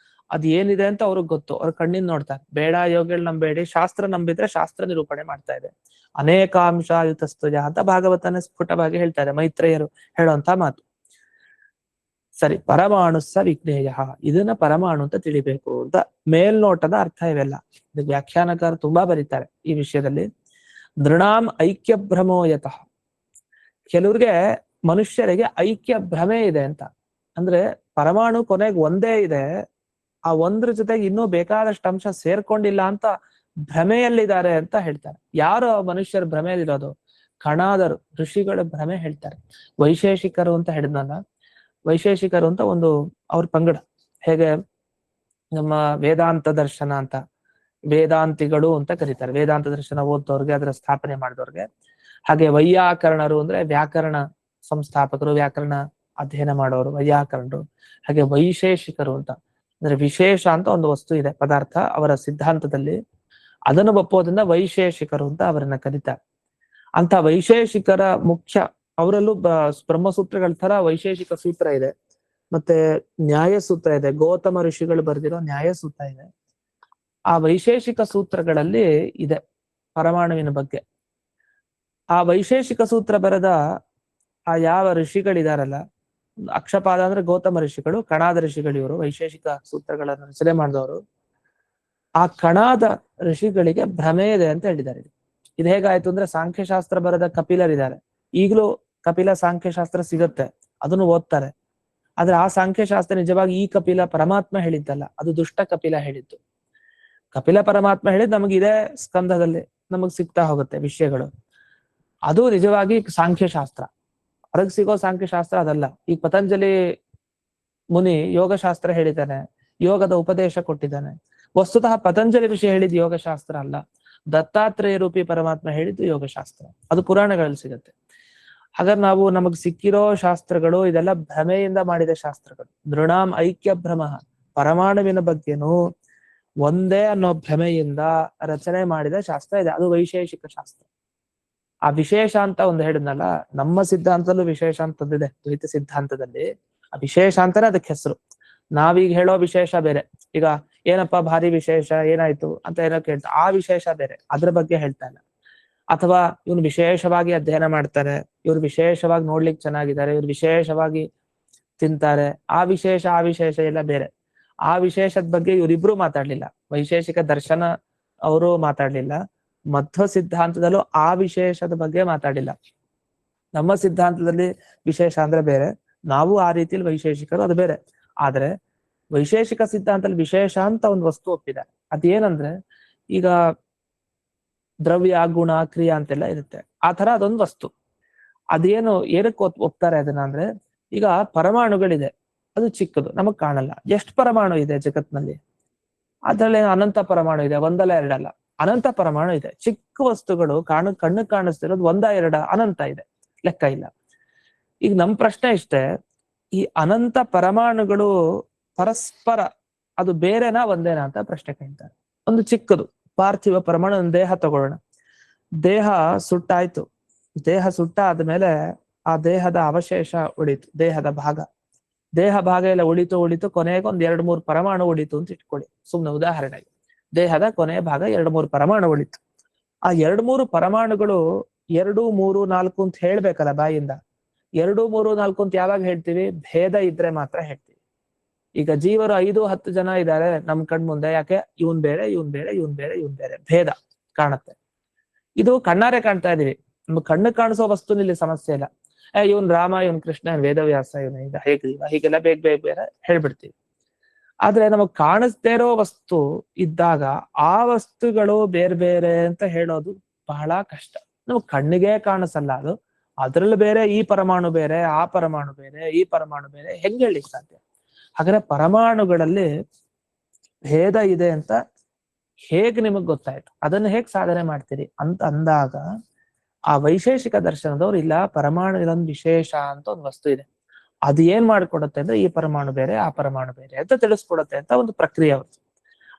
ಅದ್ ಏನಿದೆ ಅಂತ ಅವ್ರಿಗೆ ಗೊತ್ತು, ಅವ್ರ ಕಣ್ಣಿಂದ ನೋಡ್ತಾರೆ. ಬೇಡ ಯೋಗಿಗಳು ನಂಬೇಡಿ, ಶಾಸ್ತ್ರ ನಂಬಿದ್ರೆ ಶಾಸ್ತ್ರ ನಿರೂಪಣೆ ಮಾಡ್ತಾ ಇದೆ. ಅನೇಕಾಂಶಾಯುತಸ್ತುಯ ಅಂತ ಭಾಗವತನ ಸ್ಫುಟವಾಗಿ ಹೇಳ್ತಾರೆ, ಮೈತ್ರೇಯರು ಹೇಳುವಂತ ಮಾತು. ಸರಿ, ಪರಮಾಣು ಸ ವಿಜ್ಞೇಯ, ಇದನ್ನ ಪರಮಾಣು ಅಂತ ತಿಳಿಬೇಕು ಅಂತ ಮೇಲ್ನೋಟದ ಅರ್ಥ ಇವೆಲ್ಲ. ಇದು ವ್ಯಾಖ್ಯಾನಕಾರ ತುಂಬಾ ಬರೀತಾರೆ ಈ ವಿಷಯದಲ್ಲಿ. ನೃಣಾಂ ಐಕ್ಯ ಭ್ರಮೋಯತಃ, ಕೆಲವ್ರಿಗೆ ಮನುಷ್ಯರಿಗೆ ಐಕ್ಯ ಭ್ರಮೆ ಇದೆ ಅಂತ. ಅಂದ್ರೆ ಪರಮಾಣು ಕೊನೆಗೆ ಒಂದೇ ಇದೆ, ಆ ಒಂದ್ರ ಜೊತೆಗೆ ಇನ್ನೂ ಬೇಕಾದಷ್ಟು ಅಂಶ ಸೇರ್ಕೊಂಡಿಲ್ಲ ಅಂತ ಭ್ರಮೆಯಲ್ಲಿದ್ದಾರೆ ಅಂತ ಹೇಳ್ತಾರೆ. ಯಾರು ಮನುಷ್ಯರ ಭ್ರಮೆಯಲ್ಲಿರೋದು? ಕಣಾದರು, ಋಷಿಗಳ ಭ್ರಮೆ ಹೇಳ್ತಾರೆ. ವೈಶೇಷಿಕರು ಅಂತ ಹೇಳಿದ್ನಲ್ಲ, ವೈಶೇಷಿಕರು ಅಂತ ಒಂದು ಅವ್ರ ಪಂಗಡ. ಹೇಗೆ ನಮ್ಮ ವೇದಾಂತ ದರ್ಶನ ಅಂತ, ವೇದಾಂತಿಗಳು ಅಂತ ಕರೀತಾರೆ. ವೇದಾಂತ ದರ್ಶನ ಓದ್ದವ್ರಿಗೆ, ಅದರ ಸ್ಥಾಪನೆ ಮಾಡಿದವ್ರಿಗೆ. ಹಾಗೆ ವೈಯಾಕರಣರು ಅಂದ್ರೆ ವ್ಯಾಕರಣ ಸಂಸ್ಥಾಪಕರು, ವ್ಯಾಕರಣ ಅಧ್ಯಯನ ಮಾಡೋರು ವೈಯಾಕರಣರು. ಹಾಗೆ ವೈಶೇಷಿಕರು ಅಂತ ಅಂದ್ರೆ ವಿಶೇಷ ಅಂತ ಒಂದು ವಸ್ತು ಇದೆ, ಪದಾರ್ಥ, ಅವರ ಸಿದ್ಧಾಂತದಲ್ಲಿ. ಅದನ್ನು ಒಪ್ಪೋದ್ರಿಂದ ವೈಶೇಷಿಕರು ಅಂತ ಅವರನ್ನ ಕರೀತಾರೆ. ಅಂತ ವೈಶೇಷಿಕರ ಮುಖ್ಯ, ಅವರಲ್ಲೂ ಬ್ರಹ್ಮಸೂತ್ರಗಳ ತರ ವೈಶೇಷಿಕ ಸೂತ್ರ ಇದೆ, ಮತ್ತೆ ನ್ಯಾಯ ಸೂತ್ರ ಇದೆ. ಗೌತಮ ಋಷಿಗಳು ಬರೆದಿರೋ ನ್ಯಾಯ ಸೂತ್ರ ಇದೆ. ಆ ವೈಶೇಷಿಕ ಸೂತ್ರಗಳಲ್ಲಿ ಇದೆ ಪರಮಾಣುವಿನ ಬಗ್ಗೆ. ಆ ವೈಶೇಷಿಕ ಸೂತ್ರ ಬರೆದ ಆ ಯಾವ ಋಷಿಗಳಿದಾರಲ್ಲ, ಅಕ್ಷಪಾದ ಅಂದ್ರೆ ಗೌತಮ ಋಷಿಗಳು, ಕಣಾದ ಋಷಿಗಳು ಇವರು, ವೈಶೇಷಿಕ ಸೂತ್ರಗಳನ್ನು ರಚನೆ ಮಾಡಿದವರು. ಆ ಕಣಾದ ಋಷಿಗಳಿಗೆ ಭ್ರಮೆ ಇದೆ ಅಂತ ಹೇಳಿದ್ದಾರೆ. ಇದು ಹೇಗಾಯ್ತು ಅಂದ್ರೆ, ಸಾಂಖ್ಯಶಾಸ್ತ್ರ ಬರೆದ ಕಪಿಲರಿದ್ದಾರೆ. ಈಗಲೂ ಕಪಿಲ ಸಾಂಖ್ಯಶಾಸ್ತ್ರ ಸಿಗತ್ತೆ, ಅದನ್ನು ಓದ್ತಾರೆ. ಆದ್ರೆ ಆ ಸಾಂಖ್ಯಶಾಸ್ತ್ರ ನಿಜವಾಗಿ ಈ ಕಪಿಲ ಪರಮಾತ್ಮ ಹೇಳಿದ್ದಲ್ಲ, ಅದು ದುಷ್ಟ ಕಪಿಲ ಹೇಳಿದ್ದು. ಕಪಿಲ ಪರಮಾತ್ಮ ಹೇಳಿದ್ ನಮಗೆ ಇದೇ ಸ್ಕಂದದಲ್ಲಿ ನಮಗ್ ಸಿಗ್ತಾ ಹೋಗುತ್ತೆ ವಿಷಯಗಳು. ಅದು ನಿಜವಾಗಿ ಸಾಂಖ್ಯಶಾಸ್ತ್ರ. ಹೊರಗೆ ಸಿಗೋ ಸಾಂಖ್ಯಶಾಸ್ತ್ರ ಅದಲ್ಲ. ಈ ಪತಂಜಲಿ ಮುನಿ ಯೋಗಶಾಸ್ತ್ರ ಹೇಳಿದ್ದಾನೆ, ಯೋಗದ ಉಪದೇಶ ಕೊಟ್ಟಿದ್ದಾನೆ. ವಸ್ತುತಃ ಪತಂಜಲಿ ಋಷಿ ಹೇಳಿದ್ ಯೋಗಶಾಸ್ತ್ರ ಅಲ್ಲ, ದತ್ತಾತ್ರೇಯ ರೂಪಿ ಪರಮಾತ್ಮ ಹೇಳಿದ್ದು ಯೋಗಶಾಸ್ತ್ರ. ಅದು ಪುರಾಣಗಳಲ್ಲಿ ಸಿಗತ್ತೆ. ಹಾಗಾದ್ರೆ ನಾವು ನಮಗ್ ಸಿಕ್ಕಿರೋ ಶಾಸ್ತ್ರಗಳು ಇದೆಲ್ಲ ಭ್ರಮೆಯಿಂದ ಮಾಡಿದ ಶಾಸ್ತ್ರಗಳು. ನೃಣಾಂ ಐಕ್ಯ ಭ್ರಮ, ಪರಮಾಣುವಿನ ಬಗ್ಗೆನೂ ಒಂದೇ ಅನ್ನೋ ಭ್ರಮೆಯಿಂದ ರಚನೆ ಮಾಡಿದ ಶಾಸ್ತ್ರ ಇದೆ. ಅದು ವೈಶೇಷಿಕ ಶಾಸ್ತ್ರ. ಆ ವಿಶೇಷ ಅಂತ ಒಂದು ಹೇಳಿದ್ನಲ್ಲ, ನಮ್ಮ ಸಿದ್ಧಾಂತದಲ್ಲೂ ವಿಶೇಷ ಅಂತಂದಿದೆ. ದ್ವೈತ ಸಿದ್ಧಾಂತದಲ್ಲಿ ಆ ವಿಶೇಷ ಅಂತಾನೆ ಅದಕ್ಕೆ ಹೆಸರು. ನಾವೀಗ ಹೇಳೋ ವಿಶೇಷ ಬೇರೆ. ಈಗ ಏನಪ್ಪಾ ಭಾರಿ ವಿಶೇಷ ಏನಾಯ್ತು ಅಂತ ಏನೋ ಕೇಳ್ತಾ, ಆ ವಿಶೇಷ ಬೇರೆ, ಅದ್ರ ಬಗ್ಗೆ ಹೇಳ್ತಾ ಇಲ್ಲ. ಅಥವಾ ಇವ್ನು ವಿಶೇಷವಾಗಿ ಅಧ್ಯಯನ ಮಾಡ್ತಾರೆ, ಇವ್ರು ವಿಶೇಷವಾಗಿ ನೋಡ್ಲಿಕ್ಕೆ ಚೆನ್ನಾಗಿದ್ದಾರೆ, ಇವ್ರು ವಿಶೇಷವಾಗಿ ತಿಂತಾರೆ, ಆ ವಿಶೇಷ ಎಲ್ಲ ಬೇರೆ. ಆ ವಿಶೇಷದ ಬಗ್ಗೆ ಇವರಿಬ್ರು ಮಾತಾಡ್ಲಿಲ್ಲ. ವೈಶೇಷಿಕ ದರ್ಶನ ಅವರು ಮಾತಾಡ್ಲಿಲ್ಲ, ಮಧ್ವ ಸಿದ್ಧಾಂತದಲ್ಲೂ ಆ ವಿಶೇಷದ ಬಗ್ಗೆ ಮಾತಾಡಿಲ್ಲ. ನಮ್ಮ ಸಿದ್ಧಾಂತದಲ್ಲಿ ವಿಶೇಷ ಅಂದ್ರೆ ಬೇರೆ, ನಾವು ಆ ರೀತಿಯಲ್ಲಿ ವೈಶೇಷಿಕರು, ಅದು ಬೇರೆ. ಆದ್ರೆ ವೈಶೇಷಿಕ ಸಿದ್ಧಾಂತದಲ್ಲಿ ವಿಶೇಷ ಅಂತ ಒಂದು ವಸ್ತು ಒಪ್ಪಿದೆ. ಅದೇನಂದ್ರೆ, ಈಗ ದ್ರವ್ಯ ಗುಣ ಕ್ರಿಯಾ ಅಂತೆಲ್ಲ ಇರುತ್ತೆ, ಆ ತರ ಅದೊಂದು ವಸ್ತು. ಅದೇನು ಏನಕ್ಕೆ ಒಪ್ತಾರೆ ಅದನ್ನ ಅಂದ್ರೆ, ಈಗ ಪರಮಾಣುಗಳಿದೆ, ಅದು ಚಿಕ್ಕದು, ನಮಗ್ ಕಾಣಲ್ಲ. ಎಷ್ಟು ಪರಮಾಣು ಇದೆ ಜಗತ್ನಲ್ಲಿ? ಅದ್ರಲ್ಲಿ ಅನಂತ ಪರಮಾಣು ಇದೆ, ಒಂದಲ್ಲ ಎರಡಲ್ಲ, ಅನಂತ ಪರಮಾಣು ಇದೆ. ಚಿಕ್ಕ ವಸ್ತುಗಳು ಕಣ್ಣು ಕಾಣಿಸ್ತಿರೋದು ಒಂದ ಎರಡ, ಅನಂತ ಇದೆ, ಲೆಕ್ಕ ಇಲ್ಲ. ಈಗ ನಮ್ ಪ್ರಶ್ನೆ ಇಷ್ಟೇ, ಈ ಅನಂತ ಪರಮಾಣುಗಳು ಪರಸ್ಪರ ಅದು ಬೇರೆನಾ ಒಂದೇನಾ ಅಂತ ಪ್ರಶ್ನೆ ಕೇಳ್ತಾರೆ. ಒಂದು ಚಿಕ್ಕದು ಪಾರ್ಥಿವ ಪರಮಾಣು, ಒಂದು ದೇಹ ತಗೊಳ್ಳೋಣ. ದೇಹ ಸುಟ್ಟಾಯ್ತು, ದೇಹ ಸುಟ್ಟಾದ್ಮೇಲೆ ಆ ದೇಹದ ಅವಶೇಷ ಉಳಿತು, ದೇಹ ಭಾಗ ಎಲ್ಲ ಉಳಿತು, ಕೊನೆಗೆ ಒಂದ್ 2-3 ಪರಮಾಣು ಉಳಿತು ಅಂತ ಇಟ್ಕೊಳ್ಳಿ, ಸುಮ್ನೆ ಉದಾಹರಣೆಗೆ. ದೇಹದ ಕೊನೆಯ ಭಾಗ 2-3 ಪರಮಾಣು ಉಳಿತು. ಆ 2-3 ಪರಮಾಣುಗಳು 2, 3, 4 ಅಂತ ಹೇಳ್ಬೇಕಲ್ಲ ಬಾಯಿಂದ. 2, 3, 4 ಅಂತ ಯಾವಾಗ ಹೇಳ್ತೀವಿ? ಭೇದ ಇದ್ರೆ ಮಾತ್ರ ಹೇಳ್ತೀವಿ. ಈಗ ಜೀವರು 5-10 ಜನ ಇದ್ದಾರೆ ನಮ್ ಕಣ್ಮುಂದೆ, ಯಾಕೆ? ಇವನ್ ಬೇರೆ, ಇವನ್ ಬೇರೆ, ಇವನ್ ಬೇರೆ, ಇವನ್ ಬೇರೆ, ಭೇದ ಕಾಣುತ್ತೆ. ಇದು ಕಣ್ಣಾರೆ ಕಾಣ್ತಾ ಇದೀವಿ, ನಮ್ಗೆ ಕಣ್ಣು ಕಾಣಿಸೋ ವಸ್ತುನಲ್ಲಿ ಸಮಸ್ಯೆ ಇಲ್ಲ. ಇವನ್ ರಾಮ, ಇವನ್ ಕೃಷ್ಣ, ವೇದವ್ಯಾಸ, ಇವನ್ ಹೀಗೆಲ್ಲ ಬೇರೆ ಹೇಳ್ಬಿಡ್ತೀವಿ. ಆದ್ರೆ ನಮಗ್ ಕಾಣಿಸ್ದೇ ಇರೋ ವಸ್ತು ಇದ್ದಾಗ ಆ ವಸ್ತುಗಳು ಬೇರೆ ಬೇರೆ ಅಂತ ಹೇಳೋದು ಬಹಳ ಕಷ್ಟ. ನಮಗ್ ಕಣ್ಣಿಗೆ ಕಾಣಿಸಲ್ಲ ಅದು, ಅದ್ರಲ್ಲಿ ಬೇರೆ ಈ ಪರಮಾಣು ಬೇರೆ, ಆ ಪರಮಾಣು ಬೇರೆ, ಈ ಪರಮಾಣು ಬೇರೆ, ಹೆಂಗ್ ಹೇಳಿಕ್ ಸಾಧ್ಯ? ಹಾಗಾದ್ರೆ ಪರಮಾಣುಗಳಲ್ಲಿ ಭೇದ ಇದೆ ಅಂತ ಹೇಗ್ ನಿಮಗ್ ಗೊತ್ತಾಯ್ತು? ಅದನ್ನ ಹೇಗ್ ಸಾಧನೆ ಮಾಡ್ತೀರಿ ಅಂತ ಅಂದಾಗ ಆ ವೈಶೇಷಿಕ ದರ್ಶನದವ್ರು, ಇಲ್ಲ ಪರಮಾಣು ಇದೊಂದು ವಿಶೇಷ ಅಂತ ಒಂದು ವಸ್ತು ಇದೆ, ಅದು ಏನ್ ಮಾಡ್ಕೊಡುತ್ತೆ ಅಂದ್ರೆ ಈ ಪರಮಾಣು ಬೇರೆ, ಆ ಪರಮಾಣು ಬೇರೆ ಅಂತ ತಿಳಿಸ್ಕೊಡುತ್ತೆ ಅಂತ ಒಂದು ಪ್ರಕ್ರಿಯೆ ಅವ್ರದ್ದು.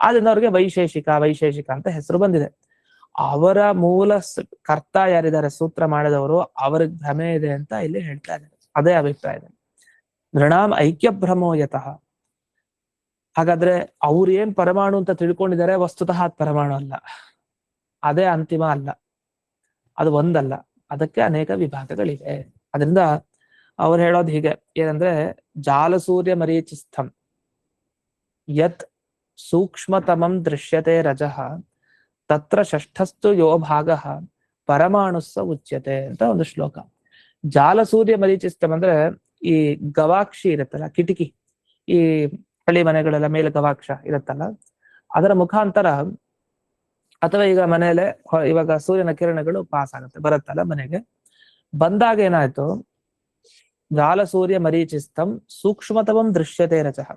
ಆದ್ರಿಂದ ಅವ್ರಿಗೆ ವೈಶೇಷಿಕ ಅಂತ ಹೆಸರು ಬಂದಿದೆ. ಅವರ ಮೂಲ ಕರ್ತ ಯಾರಿದ್ದಾರೆ, ಸೂತ್ರ ಮಾಡಿದವರು, ಅವ್ರಿಗೆ ಭ್ರಮೆ ಇದೆ ಅಂತ ಇಲ್ಲಿ ಹೇಳ್ತಾ ಇದ್ದಾರೆ. ಅದೇ ಅಭಿಪ್ರಾಯ. ನೃಣಾಂ ಐಕ್ಯ ಭ್ರಮೋ ಯತಃ. ಹಾಗಾದ್ರೆ ಅವ್ರು ಏನ್ ಪರಮಾಣು ಅಂತ ತಿಳ್ಕೊಂಡಿದ್ದಾರೆ, ವಸ್ತುತಃ ಅದು ಪರಮಾಣು ಅಲ್ಲ, ಅದೇ ಅಂತಿಮ ಅಲ್ಲ, ಅದು ಒಂದಲ್ಲ, ಅದಕ್ಕೆ ಅನೇಕ ವಿಭಾಗಗಳಿವೆ. ಅದರಿಂದ ಅವ್ರು ಹೇಳೋದು ಹೀಗೆ, ಏನಂದ್ರೆ ಜಾಲಸೂರ್ಯ ಮರೀಚಿಸ್ಥಂ ಯತ್ ಸೂಕ್ಷ್ಮತಮಂ ದೃಶ್ಯತೆ ರಜಃ ತತ್ರ ಷಷ್ಠಸ್ತು ಯೋ ಭಾಗಃ ಪರಮಾಣುಸ್ಸ ಉಚ್ಯತೆ ಅಂತ ಒಂದು ಶ್ಲೋಕ. ಜಾಲಸೂರ್ಯ ಮರೀಚಿಸ್ಥಂ ಅಂದ್ರೆ ಈ ಗವಾಕ್ಷಿ ಇರುತ್ತಲ್ಲ, ಕಿಟಕಿ, ಈ ಹಳ್ಳಿ ಮನೆಗಳೆಲ್ಲ ಮೇಲೆ ಗವಾಕ್ಷ ಇರುತ್ತಲ್ಲ, ಅದರ ಮುಖಾಂತರ, ಅಥವಾ ಈಗ ಮನೆಯಲ್ಲೇ ಇವಾಗ ಸೂರ್ಯನ ಕಿರಣಗಳು ಪಾಸ್ ಆಗುತ್ತೆ, ಬರುತ್ತಲ್ಲ ಮನೆಗೆ, ಬಂದಾಗ ಏನಾಯ್ತು, ಜಾಲಸೂರ್ಯ ಮರೀಚಿಸ್ಥಂ ಸೂಕ್ಷ್ಮತಮಂ ದೃಶ್ಯತೆ ರಚಃ.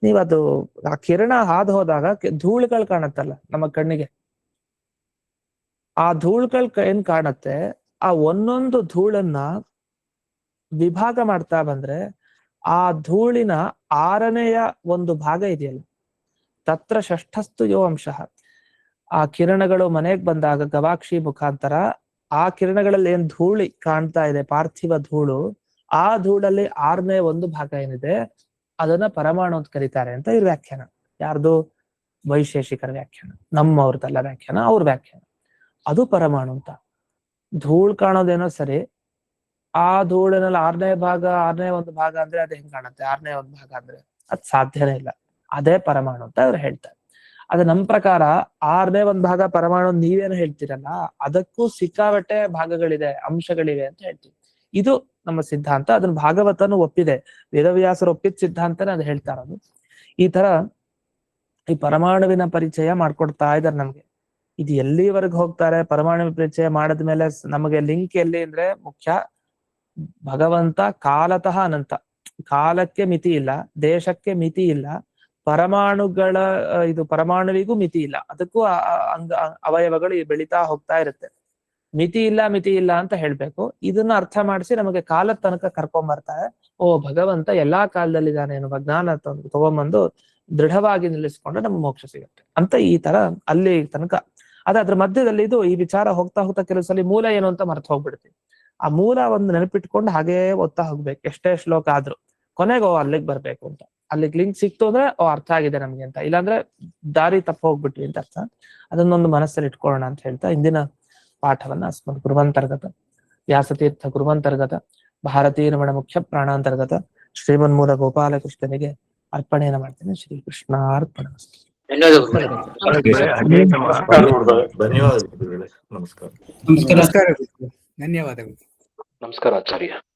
ನೀವದು ಆ ಕಿರಣ ಹಾದು ಹೋದಾಗ ಧೂಳುಗಳು ಕಾಣುತ್ತಲ್ಲ ನಮ್ಮ ಕಣ್ಣಿಗೆ, ಆ ಧೂಳುಗಳು ಏನ್ ಕಾಣುತ್ತೆ, ಆ ಒಂದೊಂದು ಧೂಳನ್ನ ವಿಭಾಗ ಮಾಡ್ತಾ ಬಂದ್ರೆ ಆ ಧೂಳಿನ 6ನೆಯ ಒಂದು ಭಾಗ ಇದೆಯಲ್ಲ, ತತ್ರ ಷಷ್ಠಸ್ತು ಯೋ ಅಂಶಃ. ಆ ಕಿರಣಗಳು ಮನೆಗೆ ಬಂದಾಗ ಗವಾಕ್ಷಿ ಮುಖಾಂತರ ಆ ಕಿರಣಗಳಲ್ಲಿ ಏನ್ ಧೂಳಿ ಕಾಣ್ತಾ ಇದೆ, ಪಾರ್ಥಿವ ಧೂಳು, ಆ ಧೂಳಲ್ಲಿ 6ನೇ ಒಂದು ಭಾಗ ಏನಿದೆ ಅದನ್ನ ಪರಮಾಣು ಅಂತ ಕರೀತಾರೆ ಅಂತ ಇವ್ರ ವ್ಯಾಖ್ಯಾನ. ಯಾರ್ದು? ವೈಶೇಷಿಕರ ವ್ಯಾಖ್ಯಾನ, ನಮ್ಮವ್ರದಲ್ಲ ವ್ಯಾಖ್ಯಾನ, ಅವ್ರ ವ್ಯಾಖ್ಯಾನ. ಅದು ಪರಮಾಣು ಅಂತ. ಧೂಳ್ ಕಾಣೋದೇನೋ ಸರಿ, ಆ ಧೂಳಿನಲ್ಲಿ 6ನೇ ಒಂದು ಭಾಗ ಅಂದ್ರೆ ಅದು ಹೆಂಗ್ ಕಾಣುತ್ತೆ? 6ನೇ ಒಂದು ಭಾಗ ಅಂದ್ರೆ ಅದ್ ಸಾಧ್ಯನೇ ಇಲ್ಲ, ಅದೇ ಪರಮಾಣು ಅಂತ ಅವ್ರು ಹೇಳ್ತಾರೆ. ಅದ ನಮ್ ಪ್ರಕಾರ 6ನೇ ಒಂದು ಭಾಗ ಪರಮಾಣು ನೀವೇನು ಹೇಳ್ತೀರಲ್ಲ, ಅದಕ್ಕೂ ಸಿಕ್ಕಾಬಟ್ಟೆ ಭಾಗಗಳಿದೆ, ಅಂಶಗಳಿವೆ ಅಂತ ಹೇಳ್ತೀವಿ. ಇದು ನಮ್ಮ ಸಿದ್ಧಾಂತ. ಅದನ್ನ ಭಾಗವತನು ಒಪ್ಪಿದೆ, ವೇದವ್ಯಾಸರು ಒಪ್ಪಿದ ಸಿದ್ಧಾಂತನೇ ಅದು ಹೇಳ್ತಾ ಇರೋದು. ಈ ತರ ಈ ಪರಮಾಣುವಿನ ಪರಿಚಯ ಮಾಡ್ಕೊಡ್ತಾ ಇದಾರೆ ನಮ್ಗೆ. ಇದು ಎಲ್ಲಿವರೆಗೆ ಹೋಗ್ತಾರೆ? ಪರಮಾಣು ಪರಿಚಯ ಮಾಡಿದ್ಮೇಲೆ ನಮಗೆ ಲಿಂಕ್ ಎಲ್ಲಿ ಅಂದ್ರೆ, ಮುಖ್ಯ ಭಗವಂತ ಕಾಲತಃ ಅನಂತ, ಕಾಲಕ್ಕೆ ಮಿತಿ ಇಲ್ಲ, ದೇಶಕ್ಕೆ ಮಿತಿ ಇಲ್ಲ, ಪರಮಾಣುಗಳ ಇದು ಪರಮಾಣುವಿಗೂ ಮಿತಿ ಇಲ್ಲ, ಅದಕ್ಕೂ ಅವಯವಗಳು ಬೆಳೀತಾ ಹೋಗ್ತಾ ಇರುತ್ತೆ. ಮಿತಿ ಇಲ್ಲ ಅಂತ ಹೇಳ್ಬೇಕು. ಇದನ್ನ ಅರ್ಥ ಮಾಡಿಸಿ ನಮಗೆ ಕಾಲದ ತನಕ ಕರ್ಕೊಂಡ್ ಬರ್ತಾರೆ. ಓ, ಭಗವಂತ ಎಲ್ಲಾ ಕಾಲದಲ್ಲಿದ್ದಾನೆ ಎನ್ನುವ ಜ್ಞಾನ ತಗೊಂಬಂದು ದೃಢವಾಗಿ ನಿಲ್ಲಿಸ್ಕೊಂಡ್ರೆ ನಮ್ಗೆ ಮೋಕ್ಷ ಸಿಗುತ್ತೆ ಅಂತ. ಈ ತರ ಅಲ್ಲಿ ತನಕ ಅದ್ರ ಮಧ್ಯದಲ್ಲಿ ಇದು ಈ ವಿಚಾರ ಹೋಗ್ತಾ ಕೆಲವು ಸಲ ಮೂಲ ಏನು ಅಂತ ಮರ್ತು ಹೋಗ್ಬಿಡ್ತೀವಿ. ಆ ಮೂಲ ಒಂದು ನೆನಪಿಟ್ಕೊಂಡು ಹಾಗೇ ಓದ್ತಾ ಹೋಗ್ಬೇಕು, ಎಷ್ಟೇ ಶ್ಲೋಕ ಆದ್ರೂ ಕೊನೆಗೆ ಅಲ್ಲಿಗೆ ಬರ್ಬೇಕು ಅಂತ. ಅಲ್ಲಿಗೆ ಲಿಂಕ್ ಸಿಕ್ತು ಅಂದ್ರೆ ಅರ್ಥ ಆಗಿದೆ ನಮ್ಗೆ ಅಂತ, ಇಲ್ಲಾಂದ್ರೆ ದಾರಿ ತಪ್ಪ ಹೋಗ್ಬಿಟ್ವಿ ಅಂತ ಅರ್ಥ. ಅದನ್ನೊಂದು ಮನಸ್ಸಲ್ಲಿ ಇಟ್ಕೊಳ್ಳೋಣ ಅಂತ ಹೇಳ್ತಾ ಇಂದಿನ ಪಾಠವನ್ನ ಅಸ್ಮದ್ ಗುರುವಂತರ್ಗತ ವ್ಯಾಸತೀರ್ಥ ಗುರುವಂತರ್ಗತ ಭಾರತೀಯ ರಮಣ ಮುಖ್ಯ ಪ್ರಾಣಾಂತರ್ಗತ ಶ್ರೀಮನ್ಮೂಲ ಗೋಪಾಲಕೃಷ್ಣನಿಗೆ ಅರ್ಪಣೆಯನ್ನು ಮಾಡ್ತೇನೆ. ಶ್ರೀಕೃಷ್ಣ ಅರ್ಪಣಮಸ್ತು. ಧನ್ಯವಾದ. ನಮಸ್ಕಾರ. ಧನ್ಯವಾದಗಳು. ನಮಸ್ಕಾರ ಆಚಾರ್ಯ.